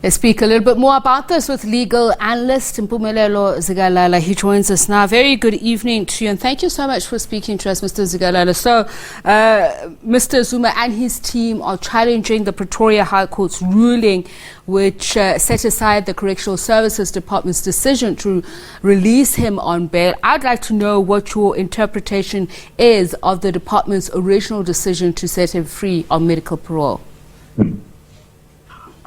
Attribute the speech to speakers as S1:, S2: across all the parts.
S1: Let's speak a little bit more about this with legal analyst Mpumelelo Zikalala. He joins us now. Very good evening to you, and thank you so much for speaking to us, Mr. Zikalala. So, Mr. Zuma and his team are challenging the Pretoria High Court's ruling, which set aside the Correctional Services Department's decision to release him on bail. I'd like to know what your interpretation is of the department's original decision to set him free on medical parole.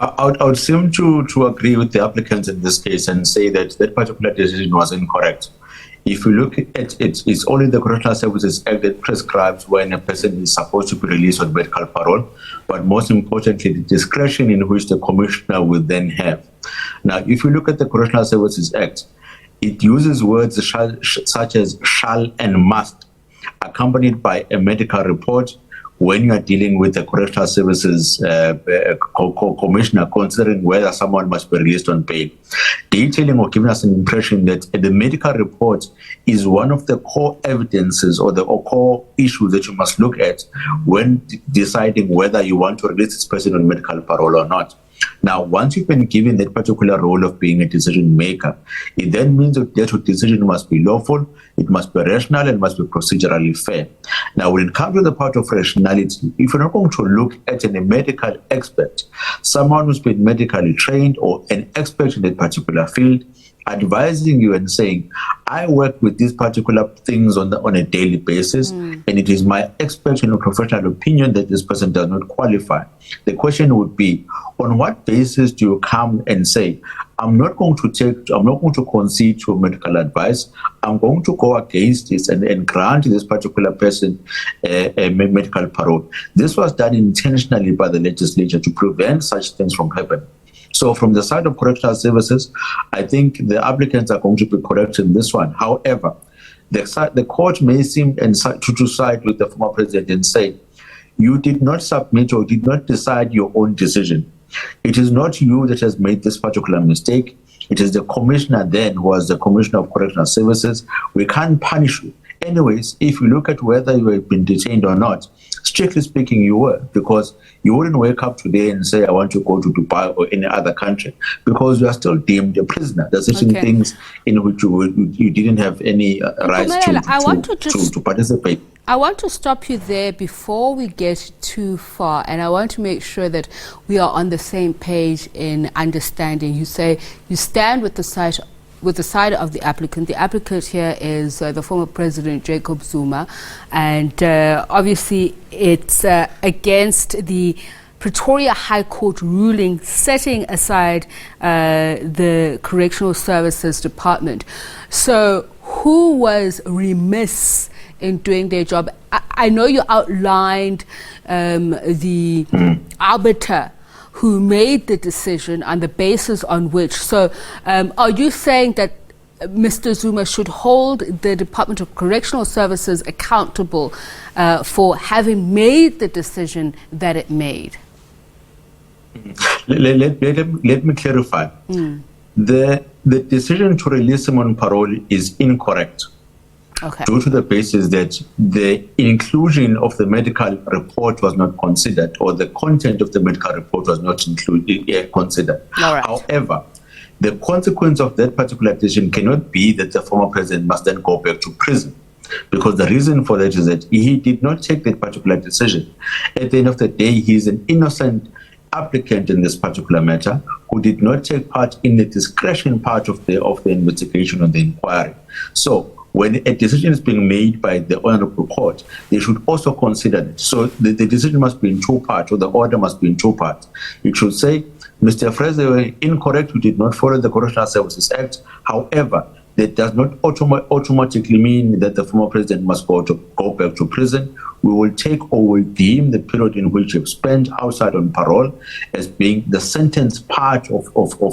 S2: I would seem to agree with the applicants in this case and say that that particular decision was incorrect. If you look at it, it's only the Correctional Services Act that prescribes when a person is supposed to be released on medical parole, but most importantly, the discretion in which the commissioner will then have. Now, if you look at the Correctional Services Act, it uses words such as shall and must, accompanied by a medical report, when you are dealing with the Correctional Services Commissioner considering whether someone must be released on bail. Detailing or giving us an impression that the medical report is one of the core evidences or the core issues that you must look at when deciding whether you want to release this person on medical parole or not. Now, once you've been given that particular role of being a decision maker, it then means that your decision must be lawful, it must be rational, and must be procedurally fair. Now, when it comes to the part of rationality, if you're not going to look at a medical expert, someone who's been medically trained or an expert in that particular field, advising you and saying, I work with these particular things on a daily basis, and it is my expert and professional opinion that this person does not qualify. The question would be, on what basis do you come and say, I'm not going to concede to medical advice. I'm going to go against this and grant this particular person a medical parole. This was done intentionally by the legislature to prevent such things from happening. So from the side of correctional services, I think the applicants are going to be correct in this one. However, the court may seem to side with the former president and say, you did not submit or did not decide your own decision. It is not you that has made this particular mistake. It is the commissioner then who was the commissioner of correctional services. We can't punish you. Anyways, if you look at whether you have been detained or not, strictly speaking, you were, because you wouldn't wake up today and say, I want to go to Dubai or any other country, because you are still deemed a prisoner. There's certain things in which you didn't have any rights to participate.
S1: I want to stop you there before we get too far, and I want to make sure that we are on the same page in understanding. You say you stand with the side of the applicant. The applicant here is the former President Jacob Zuma, and obviously it's against the Pretoria High Court ruling setting aside the Correctional Services Department. So who was remiss in doing their job? I know you outlined the arbiter who made the decision and the basis on which. So are you saying that Mr. Zuma should hold the Department of Correctional Services accountable for having made the decision that it made?
S2: Let me clarify. The decision to release him on parole is incorrect. Due to the basis that the inclusion of the medical report was not considered, or the content of the medical report was not considered. However, the consequence of that particular decision cannot be that the former president must then go back to prison, because the reason for that is that he did not take that particular decision. At the end of the day, he is an innocent applicant in this particular matter who did not take part in the discretion part of the investigation or the inquiry. So when a decision is being made by the honorable court, they should also consider it. So the decision must be in two parts, or the order must be in two parts. It should say, Mr. Fraser, you were incorrect, you did not follow the Correctional Services Act. However, that does not automatically mean that the former president must go back to prison. We will take or will deem the period in which you've spent outside on parole as being the sentence part of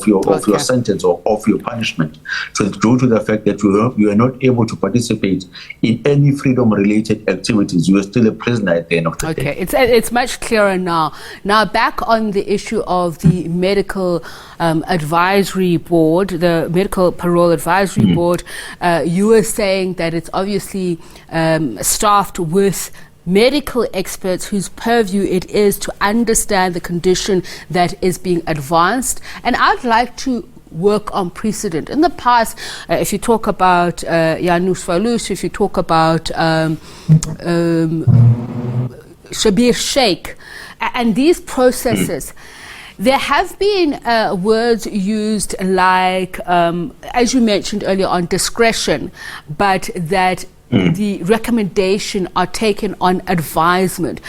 S2: your sentence or of your punishment. So it's due to the fact that you are not able to participate in any freedom-related activities. You are still a prisoner at the end of the day.
S1: It's much clearer now. Now, back on the issue of the medical advisory board, the medical parole advisory board, you were saying that it's obviously staffed with medical experts whose purview it is to understand the condition that is being advanced. And I'd like to work on precedent. In the past, if you talk about Janusz Falus, if you talk about Shabir Sheikh, and these processes, there have been words used like, as you mentioned earlier on, discretion, but that the recommendation are taken on advisement.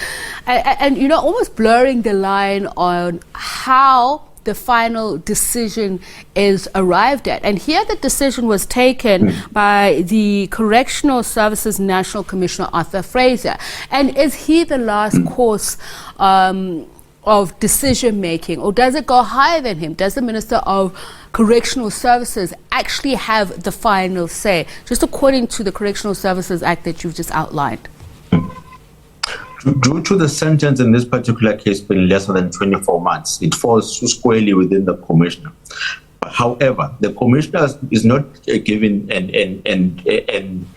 S1: And, you know, almost blurring the line on how the final decision is arrived at. And here the decision was taken by the Correctional Services National Commissioner, Arthur Fraser. And is he the last course of decision making, or does it go higher than him? Does the Minister of Correctional Services actually have the final say, just according to the Correctional Services Act that you've just outlined?
S2: Due to the sentence in this particular case being less than 24 months, it falls squarely within the commissioner. However, the commissioner is not given an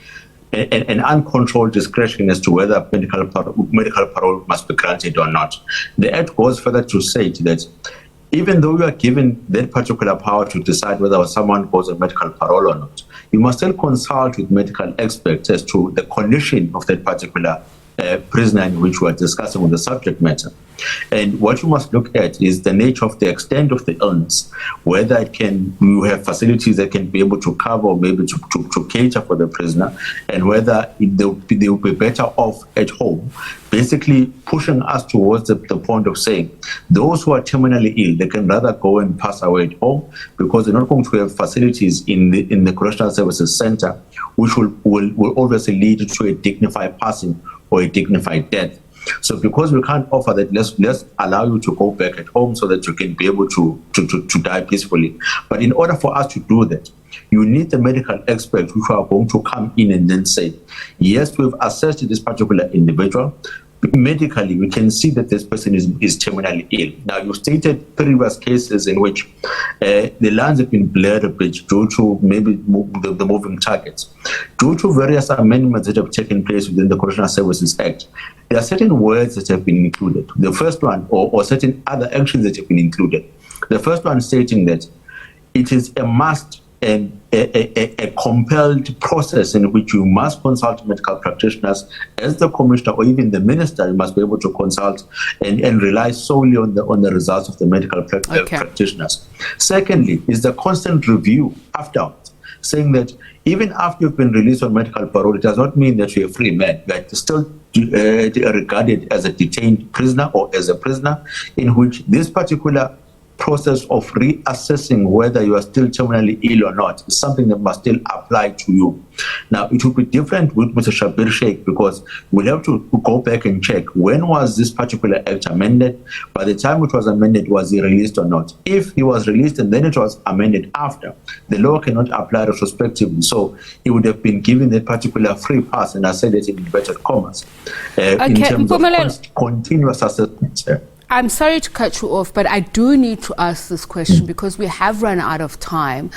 S2: uncontrolled discretion as to whether medical parole must be granted or not. The Act goes further to say that even though you are given that particular power to decide whether someone goes on medical parole or not, you must still consult with medical experts as to the condition of that particular prisoner in which we are discussing on the subject matter. And what you must look at is the nature of the extent of the illness, whether you have facilities that can be able to cover or maybe to cater for the prisoner, and whether they will be better off at home, basically pushing us towards the point of saying those who are terminally ill, they can rather go and pass away at home, because they're not going to have facilities in the Correctional Services Center, which will obviously lead to a dignified passing or a dignified death. So because we can't offer that, let's allow you to go back at home so that you can be able to die peacefully. But in order for us to do that, you need the medical experts who are going to come in and then say, yes, we've assessed this particular individual. Medically, we can see that this person is terminally ill. Now, you stated previous cases in which the lines have been blurred a bit due to maybe the moving targets. Due to various amendments that have taken place within the Correctional Services Act, there are certain words that have been included. The first one, or certain other actions that have been included. The first one stating that it is a must and a compelled process in which you must consult medical practitioners. As the commissioner or even the minister, you must be able to consult and rely solely on the results of the medical practitioners. Secondly, is the constant review afterwards, saying that even after you've been released on medical parole, it does not mean that you're a free man, but still regarded as a detained prisoner or as a prisoner, in which this particular process of reassessing whether you are still terminally ill or not is something that must still apply to you. Now, it will be different with Mr. Shabir Sheikh, because we'll have to go back and check when was this particular act amended. By the time it was amended, was he released or not? If he was released and then it was amended after, the law cannot apply retrospectively. So he would have been given that particular free pass, and I said it in inverted commas, in terms of continuous assessment.
S1: I'm sorry to cut you off, but I do need to ask this question because we have run out of time.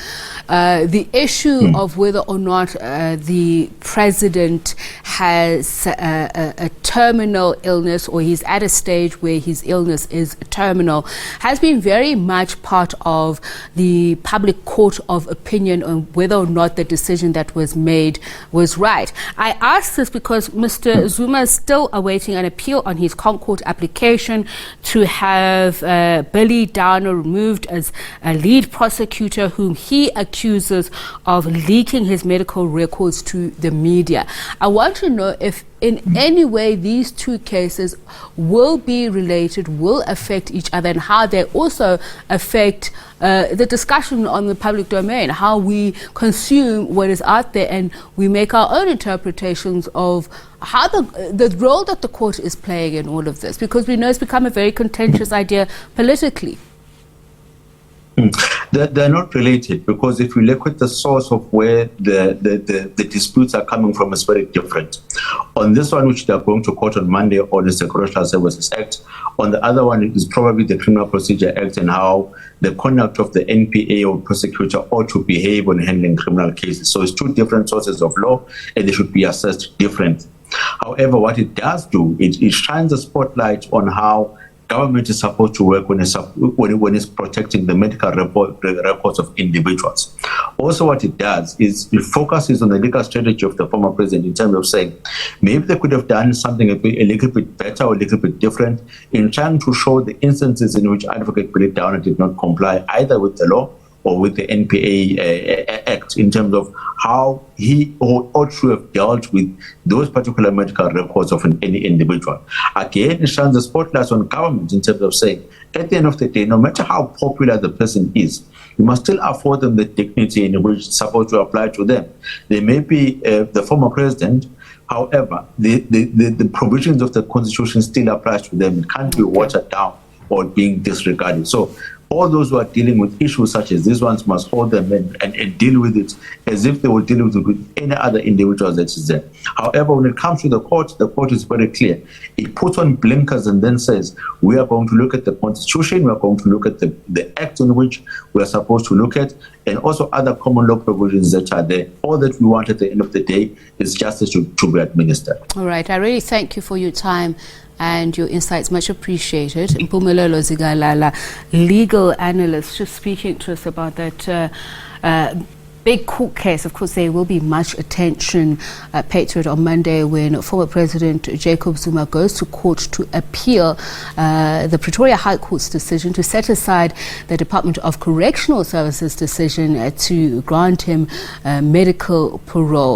S1: The issue of whether or not the president has a terminal illness, or he's at a stage where his illness is terminal, has been very much part of the public court of opinion on whether or not the decision that was made was right. I ask this because Mr. Zuma is still awaiting an appeal on his Concord application to have Billy Downer removed as a lead prosecutor, whom he accuses of leaking his medical records to the media. I want to know if in any way these two cases will be related, will affect each other, and how they also affect the discussion on the public domain, how we consume what is out there and we make our own interpretations of how the role that the court is playing in all of this, because we know it's become a very contentious idea politically.
S2: They're not related, because if you look at the source of where the disputes are coming from, is very different. On this one, which they are going to court on Monday, on the Correctional Services Act. On the other one, it is probably the Criminal Procedure Act and how the conduct of the NPA or prosecutor ought to behave when handling criminal cases. So it's two different sources of law, and they should be assessed differently. However, what it does do, it shines a spotlight on how government is supposed to work when it's protecting the medical records of individuals. Also, what it does is it focuses on the legal strategy of the former president in terms of saying maybe they could have done something a little bit better or a little bit different in trying to show the instances in which Advocate Billy Downer did not comply either with the law or with the NPA Act in terms of how he ought to have dealt with those particular medical records of any individual. Again, it shines a spotlight on government in terms of saying, at the end of the day, no matter how popular the person is, you must still afford them the dignity in which it's supposed to apply to them. They may be the former president. However, the provisions of the Constitution still applies to them. It can't be watered down or being disregarded. So all those who are dealing with issues such as these ones must hold them and deal with it as if they would deal with it with any other individuals that is there. However, when it comes to the court is very clear. It puts on blinkers and then says, we are going to look at the Constitution, we are going to look at the act in which we are supposed to look at, and also other common law provisions that are there. All that we want at the end of the day is justice to be administered.
S1: All right. I really thank you for your time and your insights, much appreciated. Mpumelelo Zikalala, legal analyst, just speaking to us about that big court case. Of course, there will be much attention paid to it on Monday when former President Jacob Zuma goes to court to appeal the Pretoria High Court's decision to set aside the Department of Correctional Services decision to grant him medical parole.